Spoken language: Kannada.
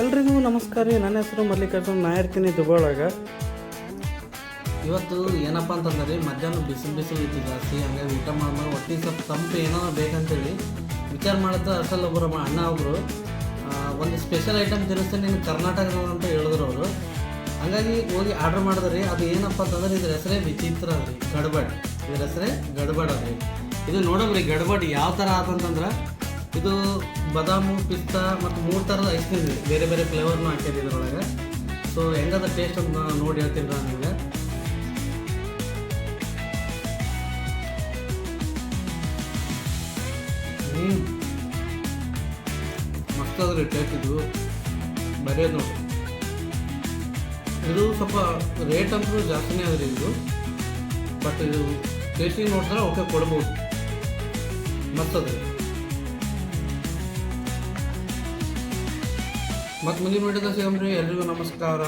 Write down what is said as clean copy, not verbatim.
ಎಲ್ರಿಗೂ ನಮಸ್ಕಾರ ರೀ. ನನ್ನ ಹೆಸರು ಮಲ್ಲಿಕಾರ್ಜುನ್. ನಾ ಇರ್ತೀನಿ ದುಬಾಳಾಗ. ಇವತ್ತು ಏನಪ್ಪ ಅಂತಂದ್ರೆ ಮಧ್ಯಾಹ್ನ ಬಿಸಿಲು ಇತ್ತು ಜಾಸ್ತಿ. ಹಂಗಾಗಿ ಊಟ ಮಾಡಿದಾಗ ಒಟ್ಟಿಗೆ ಸ್ವಲ್ಪ ತಂಪು ಏನೋ ಬೇಕಂತೇಳಿ ವಿಚಾರ ಮಾಡಿದ ಅಷ್ಟಲ್ಲಿ ಒಬ್ಬರು ಅಣ್ಣ ಒಬ್ಬರು ಒಂದು ಸ್ಪೆಷಲ್ ಐಟಮ್ ತಿನ್ನಿಸ್ತೀನಿ ನೀನು ಕರ್ನಾಟಕದ ಅಂತ ಹೇಳಿದ್ರು ಅವರು. ಹಂಗಾಗಿ ಹೋಗಿ ಆರ್ಡ್ರ್ ಮಾಡಿದ್ರಿ. ಅದು ಏನಪ್ಪ ಅಂತಂದ್ರೆ ಇದ್ರ ಹೆಸರೇ ವಿಚಿತ್ರ ಅದ್ರಿ, ಗಡ್ಬಡ್. ಇದ್ರ ಹೆಸರೇ ಗಡ್ಬಡ್ ಅದ್ರಿ. ಇದು ನೋಡೋಬ್ರಿ ಗಡ್ಬಡ್ ಯಾವ ಥರ ಆತಂತಂದ್ರೆ ಇದು ಬಾದಾಮು, ಪಿಸ್ತಾ ಮತ್ತು 3 ಥರದ ಐಸ್ ಕ್ರೀಮ್ ಇದೆ. ಬೇರೆ ಬೇರೆ ಫ್ಲೇವರ್ನು ಹಾಕಿದೆ ಇದ್ರೊಳಗೆ. ಸೊ ಹೆಂಗದ ಟೇಸ್ಟ್ ಅಂತ ನೋಡಿ ಹೇಳ್ತೀನಿ ನಾನು ನಿಮಗೆ. ಮಸ್ತ್ ಅದ್ರಿ ಟೇಸ್ಟ್. ಇದು ಬರೆಯೋದು ನೋಡಿ. ಇದು ಸ್ವಲ್ಪ ರೇಟ್ ಅಂತೂ ಜಾಸ್ತಿನೇ ಅದ್ರಿ ಇದು. ಬಟ್ ಇದು ಟೇಸ್ಟಿಂಗ್ ನೋಡಿದ್ರೆ ಓಕೆ ಕೊಡ್ಬೋದು. ಮಸ್ತ್ ಅದ್ರಿ. ಮತ್ತು ಮುಂದಿನ ವಿಡಿಯೋದಾಗ ಸಿಗಮ್ರಿ. ಎಲ್ರಿಗೂ ನಮಸ್ಕಾರ.